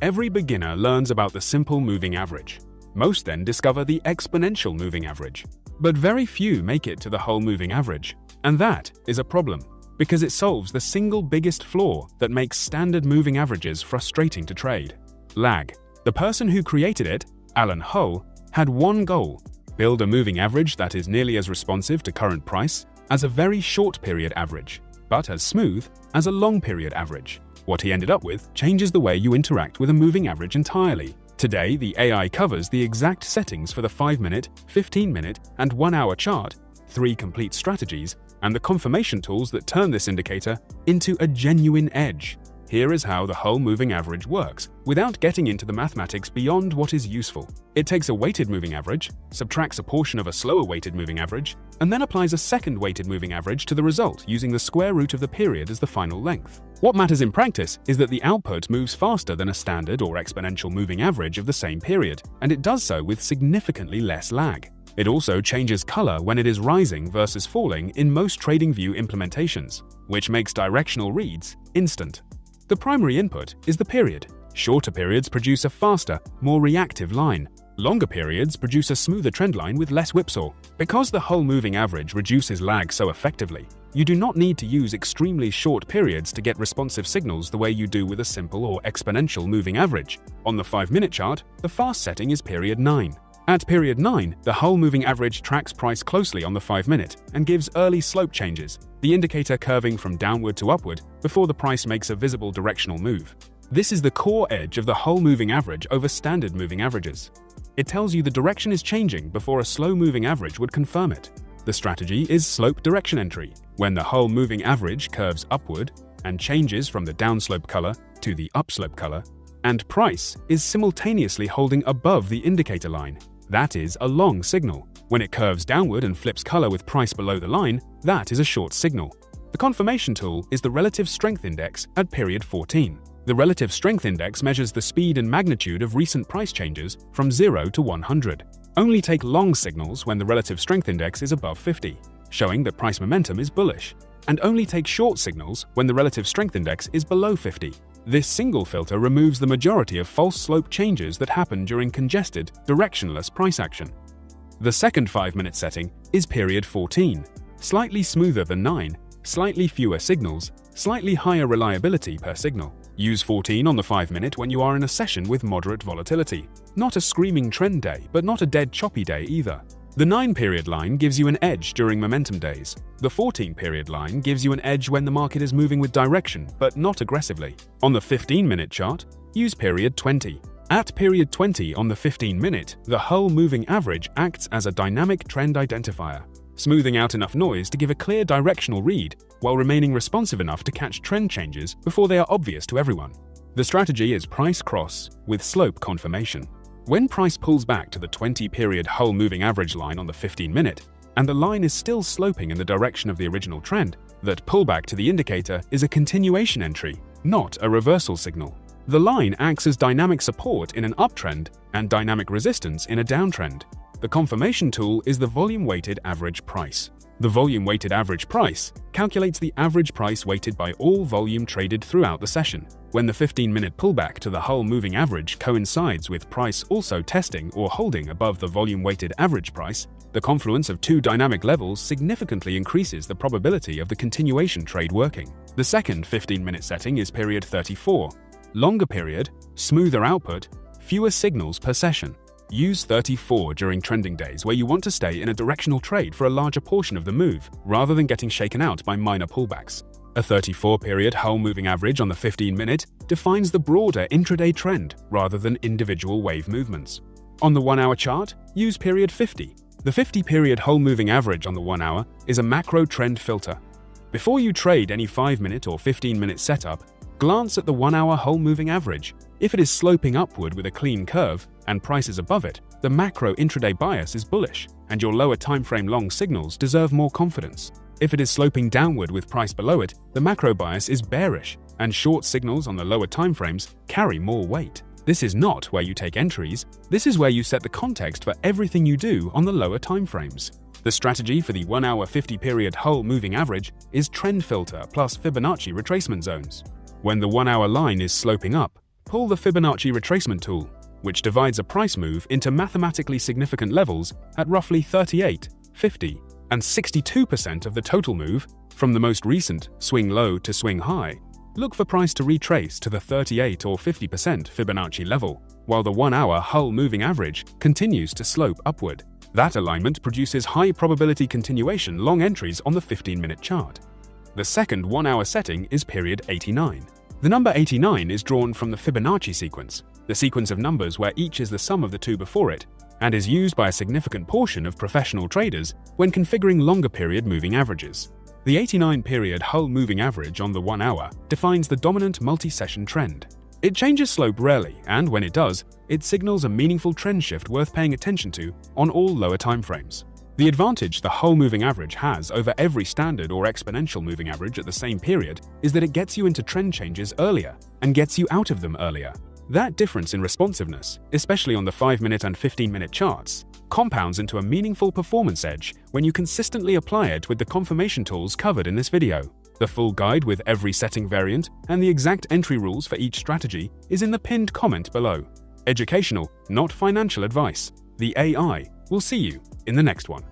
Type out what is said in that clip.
Every beginner learns about the simple moving average. Most then discover the exponential moving average. But very few make it to the whole moving average. And that is a problem, because it solves the single biggest flaw that makes standard moving averages frustrating to trade: lag. The person who created it, Alan Hull, had one goal: build a moving average that is nearly as responsive to current price as a very short period average, but as smooth as a long period average. What he ended up with changes the way you interact with a moving average entirely. Today, the AI covers the exact settings for the 5-minute, 15-minute, and 1-hour chart, 3 complete strategies, and the confirmation tools that turn this indicator into a genuine edge. Here is how the whole moving average works, without getting into the mathematics beyond what is useful. It takes a weighted moving average, subtracts a portion of a slower weighted moving average, and then applies a second weighted moving average to the result using the square root of the period as the final length. What matters in practice is that the output moves faster than a standard or exponential moving average of the same period, and it does so with significantly less lag. It also changes color when it is rising versus falling in most TradingView implementations, which makes directional reads instant. The primary input is the period. Shorter periods produce a faster, more reactive line. Longer periods produce a smoother trend line with less whipsaw. Because the whole moving average reduces lag so effectively, you do not need to use extremely short periods to get responsive signals the way you do with a simple or exponential moving average. On the 5-minute chart, the fast setting is period 9. At period 9, the whole moving average tracks price closely on the 5-minute and gives early slope changes, the indicator curving from downward to upward before the price makes a visible directional move. This is the core edge of the whole moving average over standard moving averages. It tells you the direction is changing before a slow moving average would confirm it. The strategy is slope direction entry, when the whole moving average curves upward and changes from the downslope color to the upslope color, and price is simultaneously holding above the indicator line. That is a long signal. When it curves downward and flips color with price below the line, that is a short signal. The confirmation tool is the relative strength index at period 14. The relative strength index measures the speed and magnitude of recent price changes from 0 to 100. Only take long signals when the relative strength index is above 50, showing that price momentum is bullish, and only take short signals when the relative strength index is below 50. This single filter removes the majority of false slope changes that happen during congested, directionless price action. The second 5-minute setting is period 14, slightly smoother than 9, slightly fewer signals, slightly higher reliability per signal. Use 14 on the 5-minute when you are in a session with moderate volatility. Not a screaming trend day, but not a dead choppy day either. The 9-period line gives you an edge during momentum days. The 14-period line gives you an edge when the market is moving with direction, but not aggressively. On the 15-minute chart, use period 20. At period 20 on the 15-minute, the whole moving average acts as a dynamic trend identifier, smoothing out enough noise to give a clear directional read while remaining responsive enough to catch trend changes before they are obvious to everyone. The strategy is price cross with slope confirmation. When price pulls back to the 20-period whole moving average line on the 15-minute, and the line is still sloping in the direction of the original trend, that pullback to the indicator is a continuation entry, not a reversal signal. The line acts as dynamic support in an uptrend and dynamic resistance in a downtrend. The confirmation tool is the volume-weighted average price. The volume-weighted average price calculates the average price weighted by all volume traded throughout the session. When the 15-minute pullback to the whole moving average coincides with price also testing or holding above the volume-weighted average price, the confluence of two dynamic levels significantly increases the probability of the continuation trade working. The second 15-minute setting is period 34. Longer period, smoother output, fewer signals per session. Use 34 during trending days where you want to stay in a directional trade for a larger portion of the move, rather than getting shaken out by minor pullbacks. A 34-period whole moving average on the 15-minute defines the broader intraday trend rather than individual wave movements. On the 1-hour chart, use period 50. The 50-period whole moving average on the 1 hour is a macro trend filter. Before you trade any 5-minute or 15-minute setup, glance at the 1-hour whole moving average. If it is sloping upward with a clean curve and price is above it, the macro intraday bias is bullish, and your lower timeframe long signals deserve more confidence. If it is sloping downward with price below it, the macro bias is bearish, and short signals on the lower timeframes carry more weight. This is not where you take entries, this is where you set the context for everything you do on the lower timeframes. The strategy for the 1-hour 50-period whole moving average is trend filter plus Fibonacci retracement zones. When the 1-hour line is sloping up, Pull the Fibonacci retracement tool, which divides a price move into mathematically significant levels at roughly 38, 50, and 62% of the total move from the most recent swing low to swing high. Look for price to retrace to the 38 or 50% Fibonacci level, while the 1-hour Hull moving average continues to slope upward. That alignment produces high probability continuation long entries on the 15-minute chart. The second 1-hour setting is period 89. The number 89 is drawn from the Fibonacci sequence, the sequence of numbers where each is the sum of the two before it, and is used by a significant portion of professional traders when configuring longer period moving averages. The 89-period Hull moving average on the 1 hour defines the dominant multi-session trend. It changes slope rarely, and when it does, it signals a meaningful trend shift worth paying attention to on all lower timeframes. The advantage the Hull moving average has over every standard or exponential moving average at the same period is that it gets you into trend changes earlier and gets you out of them earlier. That difference in responsiveness, especially on the 5-minute and 15-minute charts, compounds into a meaningful performance edge when you consistently apply it with the confirmation tools covered in this video. The full guide with every setting variant and the exact entry rules for each strategy is in the pinned comment below. Educational, not financial advice. The AI will see you in the next one.